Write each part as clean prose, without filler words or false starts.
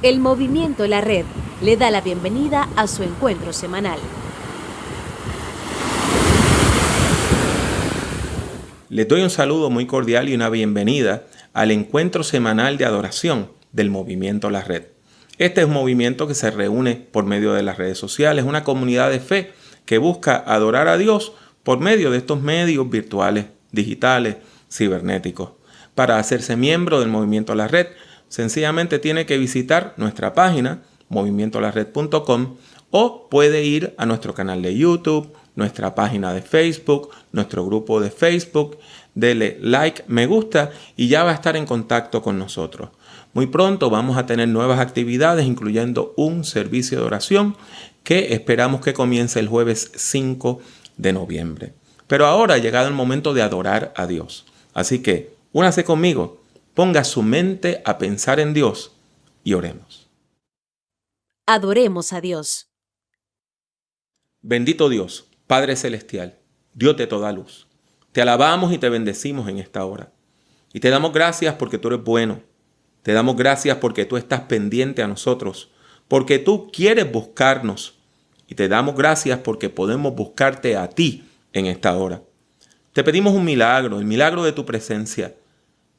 El Movimiento La Red le da la bienvenida a su encuentro semanal. Les doy un saludo muy cordial y una bienvenida al encuentro semanal de adoración del Movimiento La Red. Este es un movimiento que se reúne por medio de las redes sociales, una comunidad de fe que busca adorar a Dios por medio de estos medios virtuales, digitales, cibernéticos. Para hacerse miembro del Movimiento La Red, sencillamente tiene que visitar nuestra página movimientolared.com o puede ir a nuestro canal de YouTube, nuestra página de Facebook, nuestro grupo de Facebook. Dele like, me gusta y ya va a estar en contacto con nosotros. Muy pronto vamos a tener nuevas actividades, incluyendo un servicio de oración que esperamos que comience el jueves 5 de noviembre. Pero ahora ha llegado el momento de adorar a Dios. Así que únase conmigo, ponga su mente a pensar en Dios y oremos. Adoremos a Dios. Bendito Dios, Padre Celestial, Dios de toda luz. Te alabamos y te bendecimos en esta hora. Y te damos gracias porque tú eres bueno. Te damos gracias porque tú estás pendiente a nosotros, porque tú quieres buscarnos. Y te damos gracias porque podemos buscarte a ti en esta hora. Te pedimos un milagro, el milagro de tu presencia,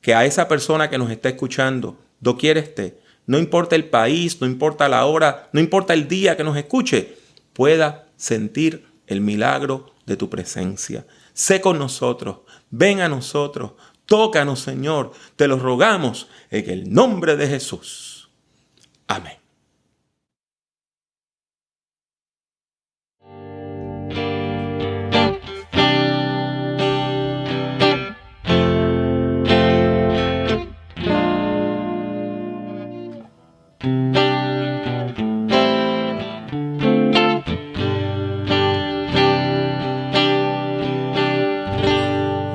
que a esa persona que nos está escuchando, doquier esté, no importa el país, no importa la hora, no importa el día que nos escuche, pueda sentir el milagro de tu presencia. Sé con nosotros, ven a nosotros, tócanos, Señor, te lo rogamos en el nombre de Jesús. Amén.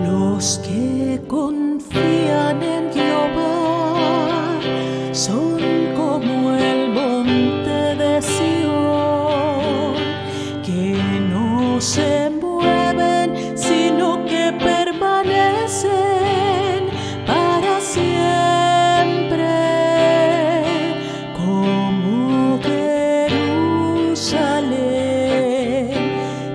Los que confían en Jehová son como el monte de Sión, que no se mueven, sino que permanecen para siempre, como Jerusalén.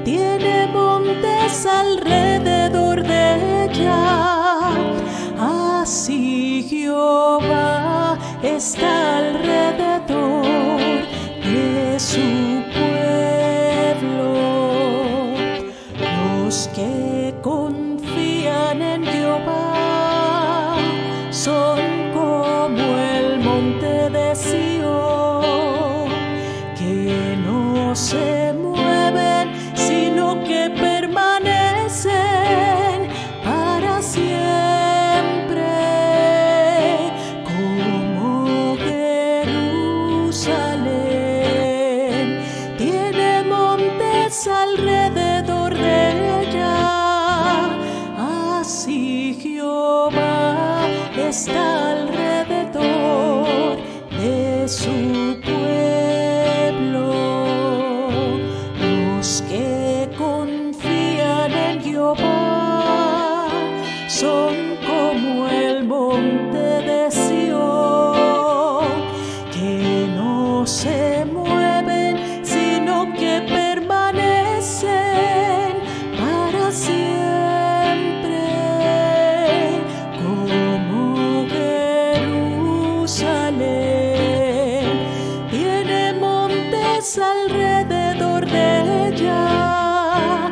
Tiene montes alrededor de ella, así Jehová está alrededor de su pueblo. Los que confían en Jehová son como el monte de Sión, que no se mueven, sino que permanecen para siempre, como Jerusalén. Tiene montes alrededor de ella, así Jehová está alrededor de su pueblo. Los que confían en Jehová son como el monte de Sión, que no se mueven, sino que permanecen para siempre, como Jerusalén. Tiene montes alrededor de ella,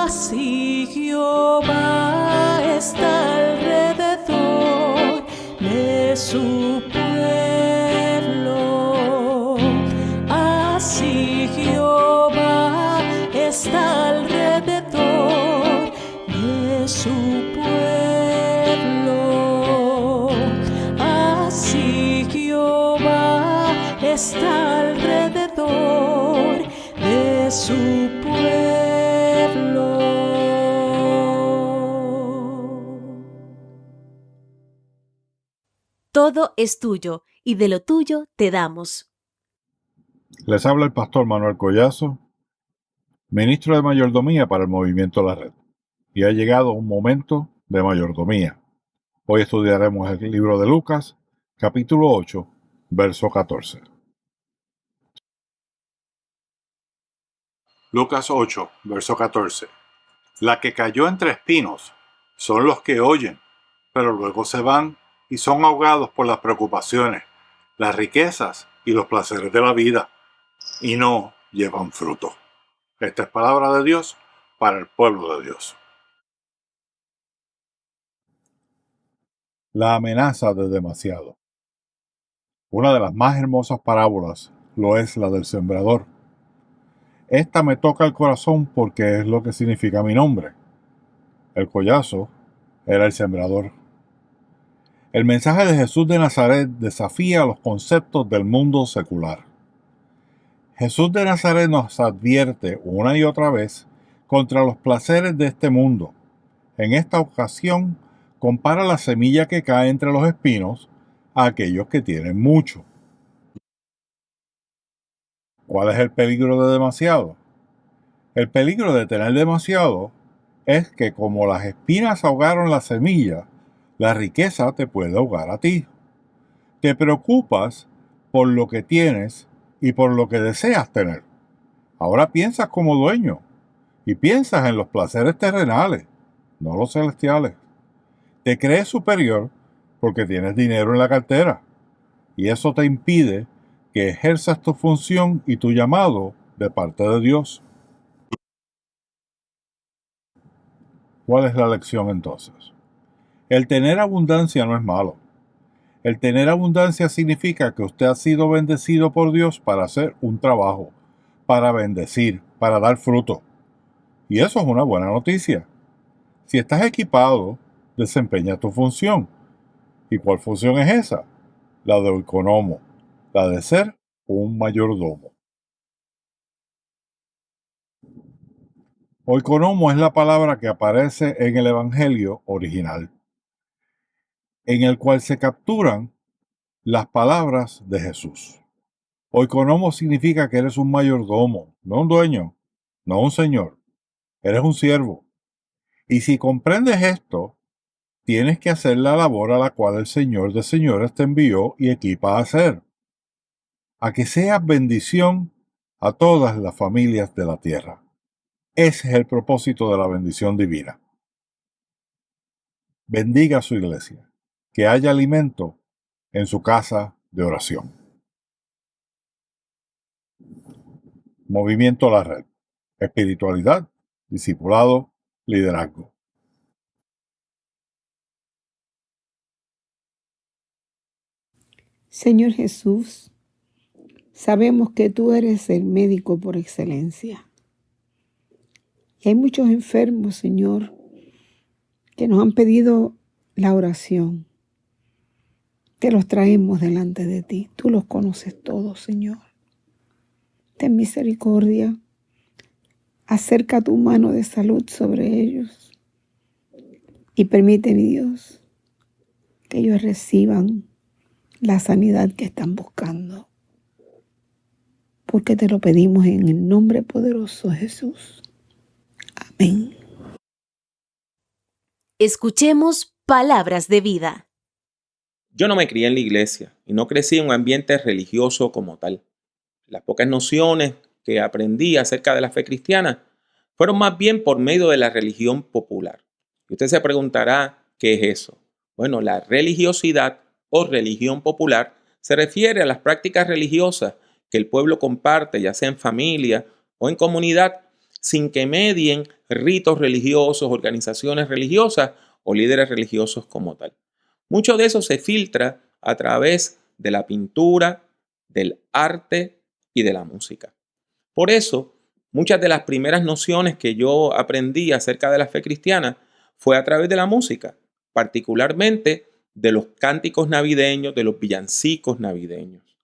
así Jehová está alrededor de su pueblo. Así Jehová está alrededor de su pueblo. Así Jehová está alrededor de su pueblo. Todo es tuyo y de lo tuyo te damos. Les habla el pastor Manuel Collazo, ministro de mayordomía para el Movimiento La Red. Y ha llegado un momento de mayordomía. Hoy estudiaremos el libro de Lucas, capítulo 8, verso 14. Lucas 8, verso 14. La que cayó entre espinos son los que oyen, pero luego se van y son ahogados por las preocupaciones, las riquezas y los placeres de la vida, y no llevan fruto. Esta es palabra de Dios para el pueblo de Dios. La amenaza de demasiado. Una de las más hermosas parábolas lo es la del sembrador. Esta me toca el corazón porque es lo que significa mi nombre. El collazo era el sembrador. El mensaje de Jesús de Nazaret desafía los conceptos del mundo secular. Jesús de Nazaret nos advierte una y otra vez contra los placeres de este mundo. En esta ocasión, compara la semilla que cae entre los espinos a aquellos que tienen mucho. ¿Cuál es el peligro de demasiado? El peligro de tener demasiado es que como las espinas ahogaron la semilla, la riqueza te puede ahogar a ti. Te preocupas por lo que tienes y por lo que deseas tener. Ahora piensas como dueño y piensas en los placeres terrenales, no los celestiales. Te crees superior porque tienes dinero en la cartera y eso te impide que ejerzas tu función y tu llamado de parte de Dios. ¿Cuál es la lección entonces? El tener abundancia no es malo. El tener abundancia significa que usted ha sido bendecido por Dios para hacer un trabajo, para bendecir, para dar fruto. Y eso es una buena noticia. Si estás equipado, desempeña tu función. ¿Y cuál función es esa? La de oikonomo, la de ser un mayordomo. Oikonomo es la palabra que aparece en el Evangelio original, en el cual se capturan las palabras de Jesús. Oikonomo significa que eres un mayordomo, no un dueño, no un señor. Eres un siervo. Y si comprendes esto, tienes que hacer la labor a la cual el Señor de señores te envió y equipa a hacer. A que seas bendición a todas las familias de la tierra. Ese es el propósito de la bendición divina. Bendiga a su iglesia, que haya alimento en su casa de oración. Movimiento La Red. Espiritualidad, discipulado, liderazgo. Señor Jesús, sabemos que tú eres el médico por excelencia. Y hay muchos enfermos, Señor, que nos han pedido la oración. Te los traemos delante de ti. Tú los conoces todos, Señor. Ten misericordia. Acerca tu mano de salud sobre ellos. Y permite, mi Dios, que ellos reciban la sanidad que están buscando. Porque te lo pedimos en el nombre poderoso de Jesús. Amén. Escuchemos palabras de vida. Yo no me crié en la iglesia y no crecí en un ambiente religioso como tal. Las pocas nociones que aprendí acerca de la fe cristiana fueron más bien por medio de la religión popular. Y usted se preguntará, ¿qué es eso? Bueno, la religiosidad o religión popular se refiere a las prácticas religiosas que el pueblo comparte, ya sea en familia o en comunidad, sin que medien ritos religiosos, organizaciones religiosas o líderes religiosos como tal. Mucho de eso se filtra a través de la pintura, del arte y de la música. Por eso, muchas de las primeras nociones que yo aprendí acerca de la fe cristiana fue a través de la música, particularmente de los cánticos navideños, de los villancicos navideños.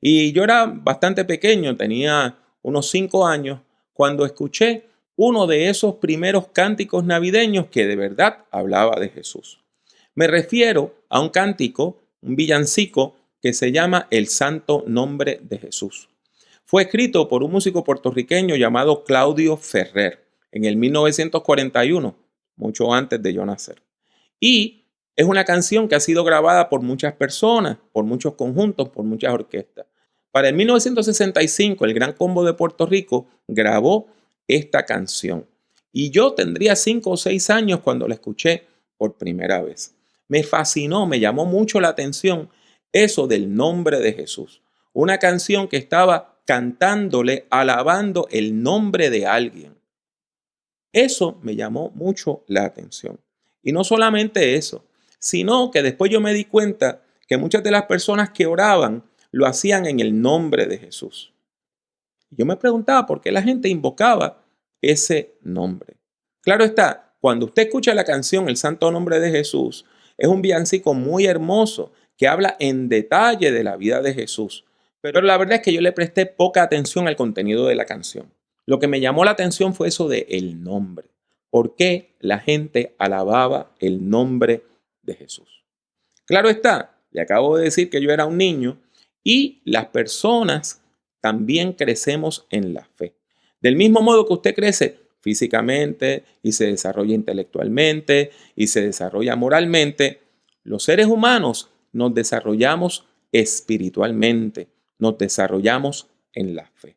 Y yo era bastante pequeño, tenía unos 5 años, cuando escuché uno de esos primeros cánticos navideños que de verdad hablaba de Jesús. Me refiero a un cántico, un villancico, que se llama El Santo Nombre de Jesús. Fue escrito por un músico puertorriqueño llamado Claudio Ferrer en el 1941, mucho antes de yo nacer. Y Es una canción que ha sido grabada por muchas personas, por muchos conjuntos, por muchas orquestas. Para el 1965, el Gran Combo de Puerto Rico grabó esta canción. Y yo tendría 5 o 6 años cuando la escuché por primera vez. Me fascinó, me llamó mucho la atención eso del nombre de Jesús. Una canción que estaba cantándole, alabando el nombre de alguien. Eso me llamó mucho la atención. Y no solamente eso, sino que después yo me di cuenta que muchas de las personas que oraban lo hacían en el nombre de Jesús. Yo me preguntaba por qué la gente invocaba ese nombre. Claro está, cuando usted escucha la canción El Santo Nombre de Jesús, es un villancico muy hermoso que habla en detalle de la vida de Jesús. Pero la verdad es que yo le presté poca atención al contenido de la canción. Lo que me llamó la atención fue eso de el nombre. ¿Por qué la gente alababa el nombre de Jesús? Claro está, le acabo de decir que yo era un niño y las personas también crecemos en la fe. Del mismo modo que usted crece físicamente y se desarrolla intelectualmente y se desarrolla moralmente, los seres humanos nos desarrollamos espiritualmente, nos desarrollamos en la fe.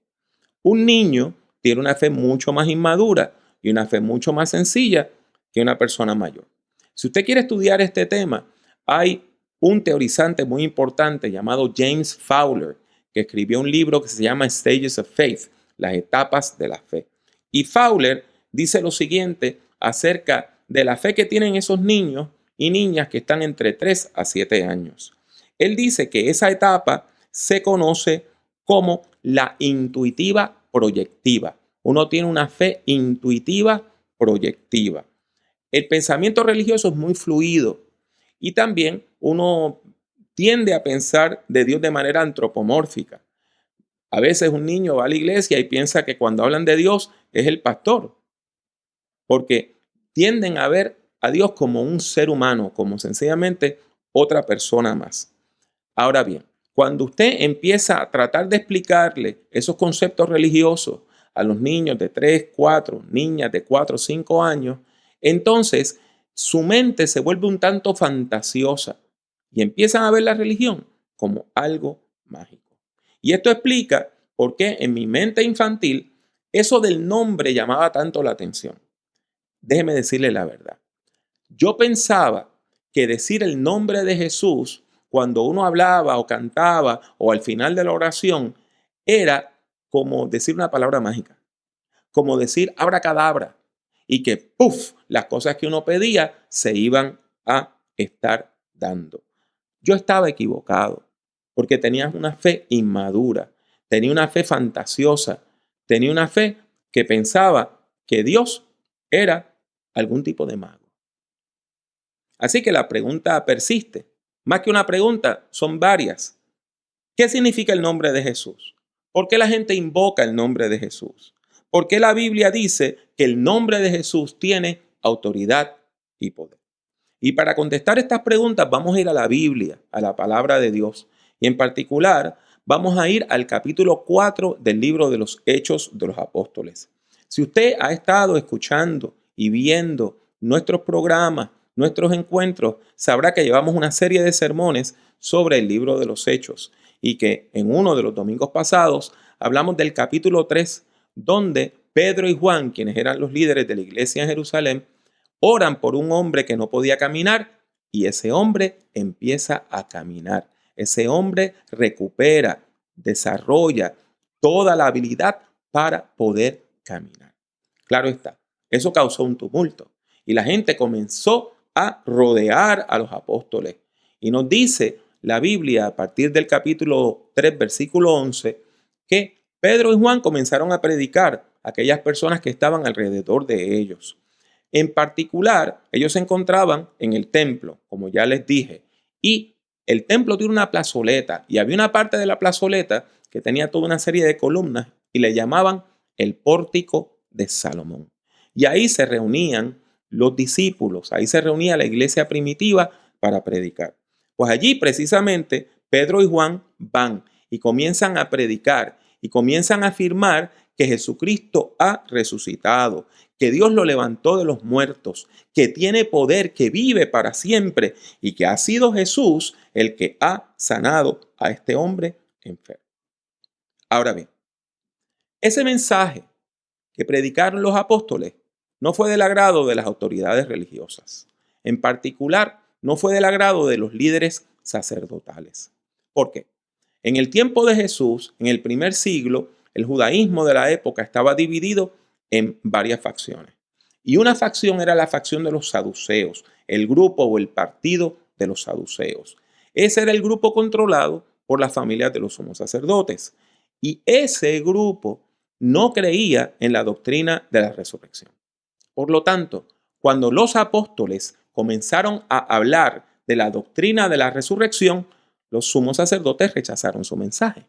Un niño tiene una fe mucho más inmadura y una fe mucho más sencilla que una persona mayor. Si usted quiere estudiar este tema, hay un teorizante muy importante llamado James Fowler, que escribió un libro que se llama Stages of Faith, las etapas de la fe. Y Fowler dice lo siguiente acerca de la fe que tienen esos niños y niñas que están entre 3 a 7 años. Él dice que esa etapa se conoce como la intuitiva proyectiva. Uno tiene una fe intuitiva proyectiva. El pensamiento religioso es muy fluido y también uno tiende a pensar de Dios de manera antropomórfica. A veces un niño va a la iglesia y piensa que cuando hablan de Dios es el pastor, porque tienden a ver a Dios como un ser humano, como sencillamente otra persona más. Ahora bien, cuando usted empieza a tratar de explicarle esos conceptos religiosos a los niños de 3, 4, niñas de 4, 5 años, entonces su mente se vuelve un tanto fantasiosa y empiezan a ver la religión como algo mágico. Y esto explica por qué en mi mente infantil eso del nombre llamaba tanto la atención. Déjeme decirle la verdad. Yo pensaba que decir el nombre de Jesús cuando uno hablaba o cantaba o al final de la oración era como decir una palabra mágica, como decir abracadabra y que ¡puf! Las cosas que uno pedía se iban a estar dando. Yo estaba equivocado porque tenía una fe inmadura, tenía una fe fantasiosa, tenía una fe que pensaba que Dios era algún tipo de mago. Así que la pregunta persiste. Más que una pregunta, son varias. ¿Qué significa el nombre de Jesús? ¿Por qué la gente invoca el nombre de Jesús? ¿Por qué la Biblia dice que el nombre de Jesús tiene autoridad y poder? Y para contestar estas preguntas vamos a ir a la Biblia, a la palabra de Dios. Y en particular vamos a ir al capítulo 4 del libro de los Hechos de los Apóstoles. Si usted ha estado escuchando y viendo nuestros programas, nuestros encuentros, sabrá que llevamos una serie de sermones sobre el libro de los Hechos y que en uno de los domingos pasados hablamos del capítulo 3, donde Pedro y Juan, quienes eran los líderes de la iglesia en Jerusalén, oran por un hombre que no podía caminar y ese hombre empieza a caminar. Ese hombre recupera, desarrolla toda la habilidad para poder caminar. Claro está, eso causó un tumulto y la gente comenzó a rodear a los apóstoles. Y nos dice la Biblia a partir del capítulo 3, versículo 11, que Pedro y Juan comenzaron a predicar a aquellas personas que estaban alrededor de ellos. En particular, ellos se encontraban en el templo, como ya les dije, y el templo tiene una plazoleta y había una parte de la plazoleta que tenía toda una serie de columnas y le llamaban el pórtico de Salomón. Y ahí se reunían los discípulos, ahí se reunía la iglesia primitiva para predicar. Pues allí precisamente Pedro y Juan van y comienzan a predicar y comienzan a afirmar que Jesucristo ha resucitado, que Dios lo levantó de los muertos, que tiene poder, que vive para siempre y que ha sido Jesús el que ha sanado a este hombre enfermo. Ahora bien, ese mensaje que predicaron los apóstoles no fue del agrado de las autoridades religiosas. En particular, no fue del agrado de los líderes sacerdotales. ¿Por qué? En el tiempo de Jesús, en el primer siglo, el judaísmo de la época estaba dividido en varias facciones. Y una facción era la facción de los saduceos, el grupo o el partido de los saduceos. Ese era el grupo controlado por las familias de los sumos sacerdotes. Y ese grupo no creía en la doctrina de la resurrección. Por lo tanto, cuando los apóstoles comenzaron a hablar de la doctrina de la resurrección, los sumos sacerdotes rechazaron su mensaje.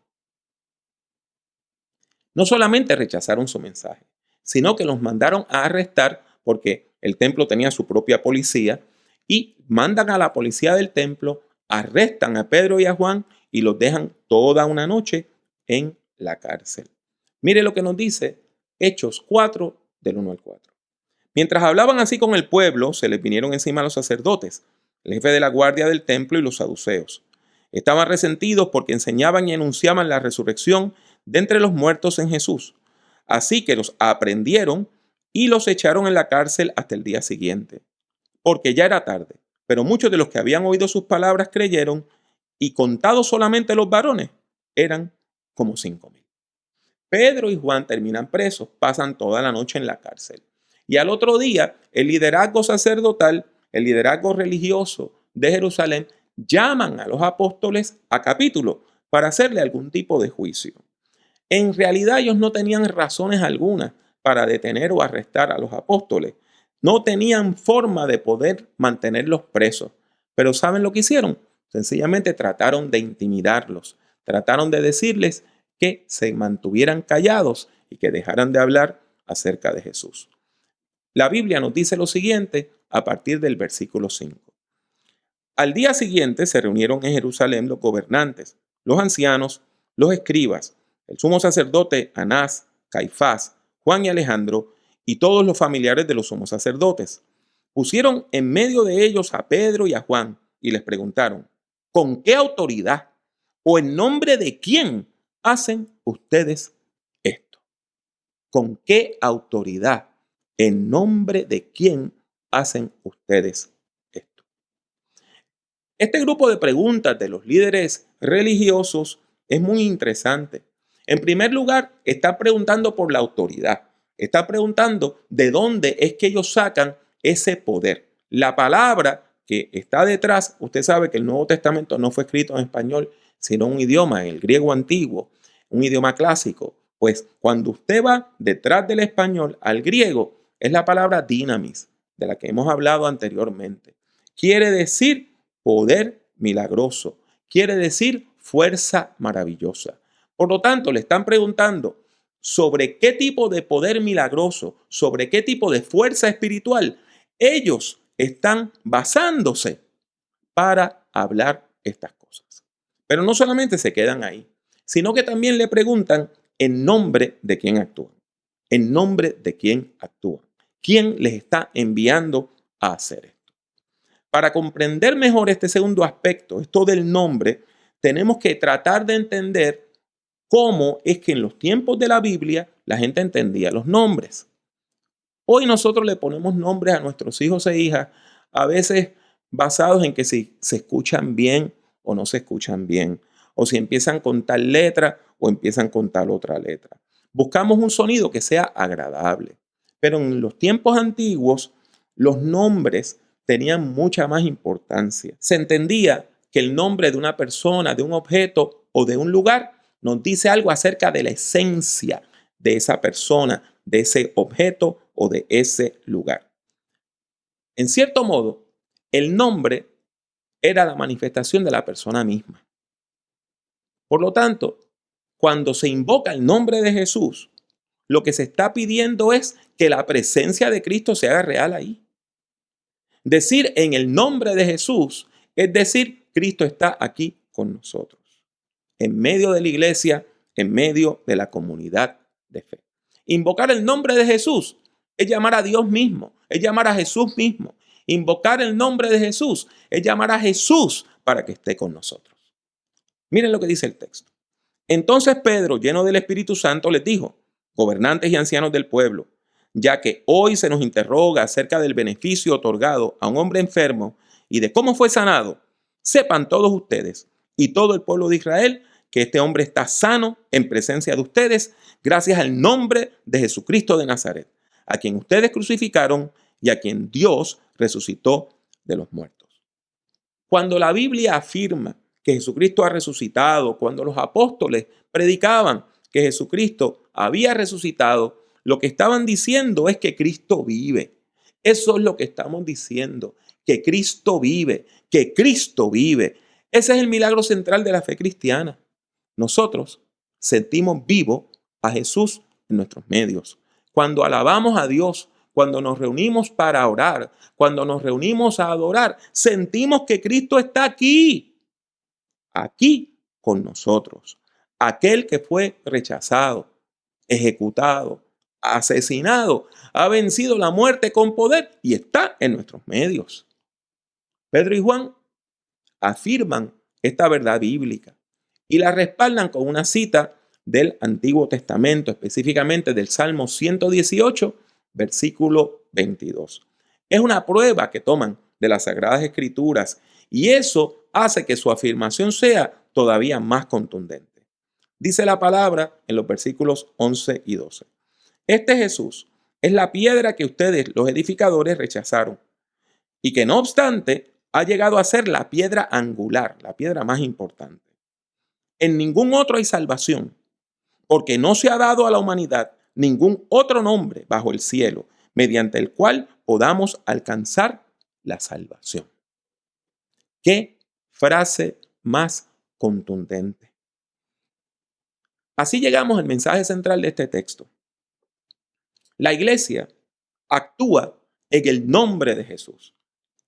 No solamente rechazaron su mensaje, sino que los mandaron a arrestar porque el templo tenía su propia policía y mandan a la policía del templo, arrestan a Pedro y a Juan y los dejan toda una noche en la cárcel. Mire lo que nos dice Hechos 4, del 1 al 4. Mientras hablaban así con el pueblo, se les vinieron encima los sacerdotes, el jefe de la guardia del templo y los saduceos. Estaban resentidos porque enseñaban y anunciaban la resurrección de entre los muertos en Jesús. Así que los aprendieron y los echaron en la cárcel hasta el día siguiente, porque ya era tarde. Pero muchos de los que habían oído sus palabras creyeron, y contados solamente los varones, eran como 5,000. Pedro y Juan terminan presos, pasan toda la noche en la cárcel. Y al otro día, el liderazgo sacerdotal, el liderazgo religioso de Jerusalén, llaman a los apóstoles a capítulo para hacerle algún tipo de juicio. En realidad ellos no tenían razones algunas para detener o arrestar a los apóstoles. No tenían forma de poder mantenerlos presos. Pero ¿saben lo que hicieron? Sencillamente trataron de intimidarlos. Trataron de decirles que se mantuvieran callados y que dejaran de hablar acerca de Jesús. La Biblia nos dice lo siguiente a partir del versículo 5. Al día siguiente se reunieron en Jerusalén los gobernantes, los ancianos, los escribas, el sumo sacerdote Anás, Caifás, Juan y Alejandro y todos los familiares de los sumos sacerdotes. Pusieron en medio de ellos a Pedro y a Juan y les preguntaron, ¿con qué autoridad o en nombre de quién hacen ustedes esto? ¿Con qué autoridad, en nombre de quién hacen ustedes esto? Este grupo de preguntas de los líderes religiosos es muy interesante. En primer lugar, está preguntando por la autoridad. Está preguntando de dónde es que ellos sacan ese poder. La palabra que está detrás, usted sabe que el Nuevo Testamento no fue escrito en español, sino en un idioma, en el griego antiguo, un idioma clásico. Pues cuando usted va detrás del español al griego, es la palabra dinamis, de la que hemos hablado anteriormente. Quiere decir poder milagroso. Quiere decir fuerza maravillosa. Por lo tanto, le están preguntando sobre qué tipo de poder milagroso, sobre qué tipo de fuerza espiritual ellos están basándose para hablar estas cosas. Pero no solamente se quedan ahí, sino que también le preguntan en nombre de quién actúan. En nombre de quién actúan. ¿Quién les está enviando a hacer esto? Para comprender mejor este segundo aspecto, esto del nombre, tenemos que tratar de entender cómo es que en los tiempos de la Biblia la gente entendía los nombres. Hoy nosotros le ponemos nombres a nuestros hijos e hijas, a veces basados en que si se escuchan bien o no se escuchan bien, o si empiezan con tal letra o empiezan con tal otra letra. Buscamos un sonido que sea agradable, pero en los tiempos antiguos los nombres tenían mucha más importancia. Se entendía que el nombre de una persona, de un objeto o de un lugar nos dice algo acerca de la esencia de esa persona, de ese objeto o de ese lugar. En cierto modo, el nombre era la manifestación de la persona misma. Por lo tanto, cuando se invoca el nombre de Jesús, lo que se está pidiendo es que la presencia de Cristo se haga real ahí. Decir en el nombre de Jesús es decir, Cristo está aquí con nosotros, en medio de la iglesia, en medio de la comunidad de fe. Invocar el nombre de Jesús es llamar a Dios mismo, es llamar a Jesús mismo. Invocar el nombre de Jesús es llamar a Jesús para que esté con nosotros. Miren lo que dice el texto. Entonces Pedro, lleno del Espíritu Santo, les dijo: gobernantes y ancianos del pueblo, ya que hoy se nos interroga acerca del beneficio otorgado a un hombre enfermo y de cómo fue sanado, sepan todos ustedes y todo el pueblo de Israel que este hombre está sano en presencia de ustedes gracias al nombre de Jesucristo de Nazaret, a quien ustedes crucificaron y a quien Dios resucitó de los muertos. Cuando la Biblia afirma que Jesucristo ha resucitado, cuando los apóstoles predicaban que Jesucristo había resucitado, lo que estaban diciendo es que Cristo vive. Eso es lo que estamos diciendo, que Cristo vive, que Cristo vive. Ese es el milagro central de la fe cristiana. Nosotros sentimos vivo a Jesús en nuestros medios. Cuando alabamos a Dios, cuando nos reunimos para orar, cuando nos reunimos a adorar, sentimos que Cristo está aquí con nosotros. Aquel que fue rechazado, ejecutado, asesinado, ha vencido la muerte con poder y está en nuestros medios. Pedro y Juan afirman esta verdad bíblica y la respaldan con una cita del Antiguo Testamento, específicamente del Salmo 118, versículo 22. Es una prueba que toman de las Sagradas Escrituras y eso hace que su afirmación sea todavía más contundente. Dice la palabra en los versículos 11 y 12. Este Jesús es la piedra que ustedes, los edificadores, rechazaron y que no obstante ha llegado a ser la piedra angular, la piedra más importante. En ningún otro hay salvación, porque no se ha dado a la humanidad ningún otro nombre bajo el cielo mediante el cual podamos alcanzar la salvación. ¿Qué frase más contundente? Así llegamos al mensaje central de este texto. La iglesia actúa en el nombre de Jesús.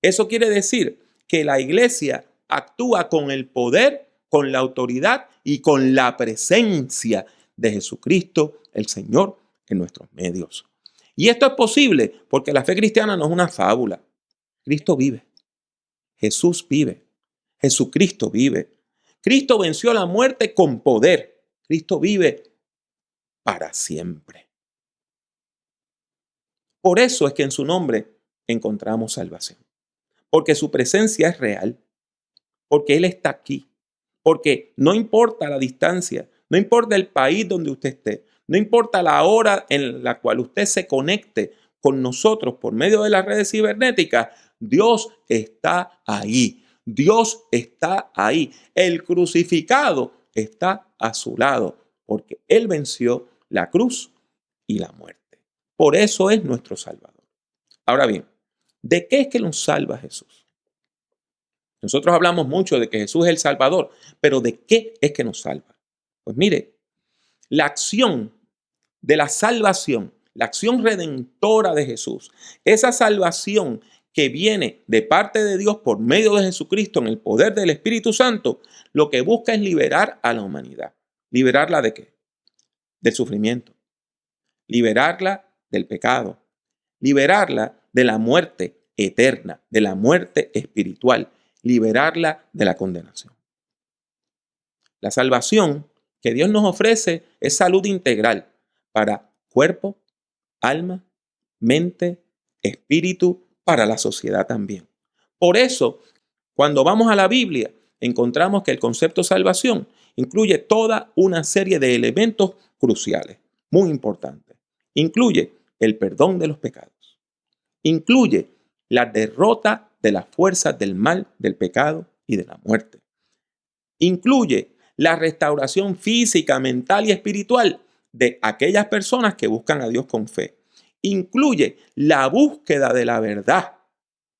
Eso quiere decir que la iglesia actúa con el poder, con la autoridad y con la presencia de Jesucristo, el Señor, en nuestros medios. Y esto es posible porque la fe cristiana no es una fábula. Cristo vive. Jesús vive. Jesucristo vive. Cristo venció la muerte con poder. Cristo vive para siempre. Por eso es que en su nombre encontramos salvación. Porque su presencia es real. Porque Él está aquí. Porque no importa la distancia, no importa el país donde usted esté, no importa la hora en la cual usted se conecte con nosotros por medio de las redes cibernéticas, Dios está ahí. Dios está ahí. El crucificado está a su lado porque Él venció la cruz y la muerte. Por eso es nuestro Salvador. Ahora bien, ¿de qué es que nos salva Jesús? Nosotros hablamos mucho de que Jesús es el Salvador, pero ¿de qué es que nos salva? Pues mire, la acción de la salvación, la acción redentora de Jesús, esa salvación que viene de parte de Dios por medio de Jesucristo en el poder del Espíritu Santo, lo que busca es liberar a la humanidad. ¿Liberarla de qué? Del sufrimiento. Liberarla del pecado. Liberarla de la muerte eterna, de la muerte espiritual. Liberarla de la condenación. La salvación que Dios nos ofrece es salud integral para cuerpo, alma, mente, espíritu, para la sociedad también. Por eso, cuando vamos a la Biblia, encontramos que el concepto salvación incluye toda una serie de elementos cruciales, muy importantes. Incluye el perdón de los pecados. Incluye la derrota de las fuerzas del mal, del pecado y de la muerte. Incluye la restauración física, mental y espiritual de aquellas personas que buscan a Dios con fe. Incluye la búsqueda de la verdad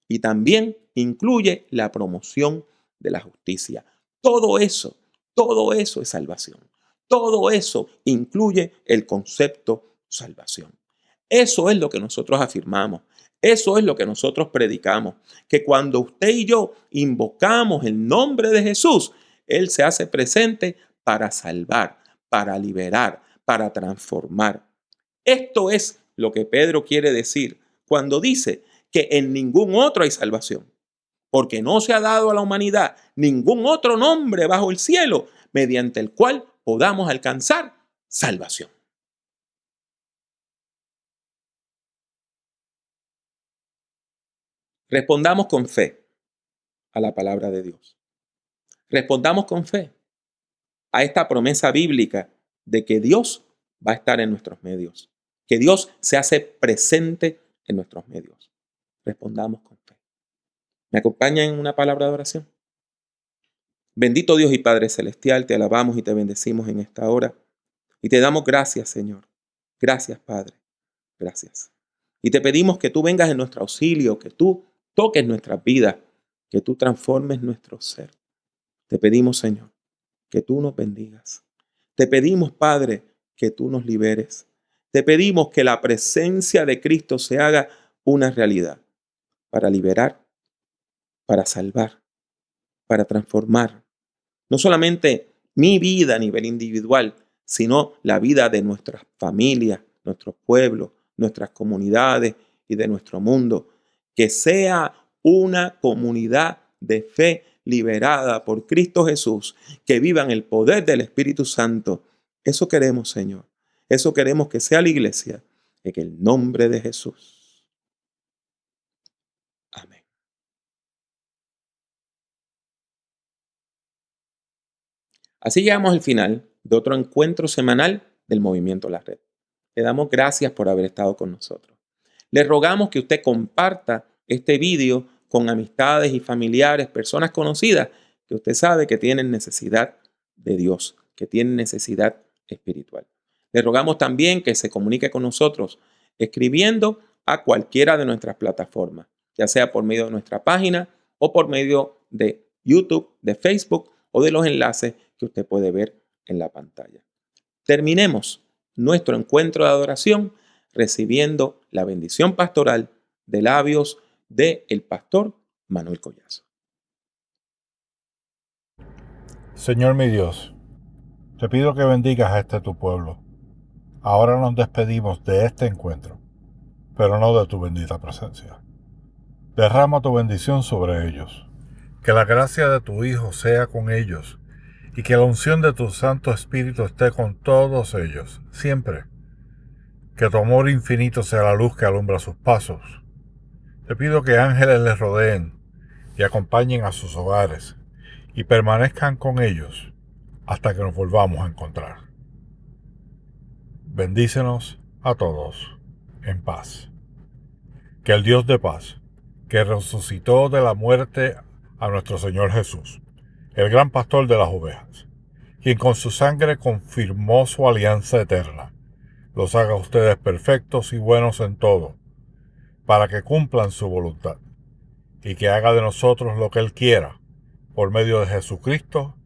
y también incluye la promoción de la justicia. Todo eso es salvación. Todo eso incluye el concepto salvación. Eso es lo que nosotros afirmamos. Eso es lo que nosotros predicamos. Que cuando usted y yo invocamos el nombre de Jesús, Él se hace presente para salvar, para liberar, para transformar. Esto es lo que Pedro quiere decir cuando dice que en ningún otro hay salvación, porque no se ha dado a la humanidad ningún otro nombre bajo el cielo mediante el cual podamos alcanzar salvación. Respondamos con fe a la palabra de Dios. Respondamos con fe a esta promesa bíblica de que Dios va a estar en nuestros medios, que Dios se hace presente en nuestros medios. Respondamos con fe. ¿Me acompaña en una palabra de oración? Bendito Dios y Padre Celestial, te alabamos y te bendecimos en esta hora. Y te damos gracias, Señor. Gracias, Padre. Gracias. Y te pedimos que tú vengas en nuestro auxilio, que tú toques nuestras vidas, que tú transformes nuestro ser. Te pedimos, Señor, que tú nos bendigas. Te pedimos, Padre, que tú nos liberes. Te pedimos que la presencia de Cristo se haga una realidad para liberar, para salvar, para transformar. No solamente mi vida a nivel individual, sino la vida de nuestras familias, nuestros pueblos, nuestras comunidades y de nuestro mundo. Que sea una comunidad de fe liberada por Cristo Jesús, que viva en el poder del Espíritu Santo. Eso queremos, Señor. Eso queremos que sea la iglesia, en el nombre de Jesús. Amén. Así llegamos al final de otro encuentro semanal del Movimiento La Red. Le damos gracias por haber estado con nosotros. Le rogamos que usted comparta este video con amistades y familiares, personas conocidas que usted sabe que tienen necesidad de Dios, que tienen necesidad espiritual. Le rogamos también que se comunique con nosotros escribiendo a cualquiera de nuestras plataformas, ya sea por medio de nuestra página o por medio de YouTube, de Facebook o de los enlaces que usted puede ver en la pantalla. Terminemos nuestro encuentro de adoración recibiendo la bendición pastoral de labios del pastor Manuel Collazo. Señor mi Dios, te pido que bendigas a este tu pueblo. Ahora nos despedimos de este encuentro, pero no de tu bendita presencia. Derrama tu bendición sobre ellos. Que la gracia de tu Hijo sea con ellos y que la unción de tu Santo Espíritu esté con todos ellos, siempre. Que tu amor infinito sea la luz que alumbra sus pasos. Te pido que ángeles les rodeen y acompañen a sus hogares y permanezcan con ellos hasta que nos volvamos a encontrar. Bendícenos a todos en paz. Que el Dios de paz, que resucitó de la muerte a nuestro Señor Jesús, el gran pastor de las ovejas, quien con su sangre confirmó su alianza eterna, los haga ustedes perfectos y buenos en todo, para que cumplan su voluntad, y que haga de nosotros lo que Él quiera, por medio de Jesucristo,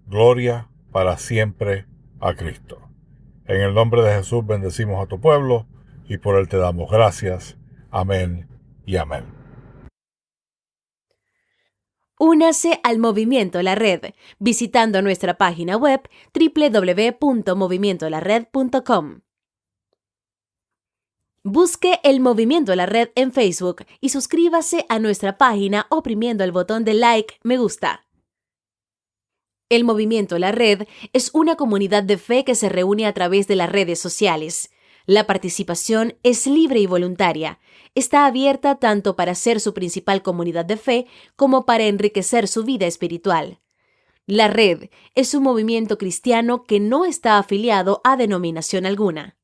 gloria para siempre a Cristo. En el nombre de Jesús bendecimos a tu pueblo, y por Él te damos gracias. Amén y amén. Únase al Movimiento La Red visitando nuestra página web www.movimientolared.com. Busque el Movimiento La Red en Facebook y suscríbase a nuestra página oprimiendo el botón de like, me gusta. El Movimiento La Red es una comunidad de fe que se reúne a través de las redes sociales. La participación es libre y voluntaria. Está abierta tanto para ser su principal comunidad de fe como para enriquecer su vida espiritual. La Red es un movimiento cristiano que no está afiliado a denominación alguna.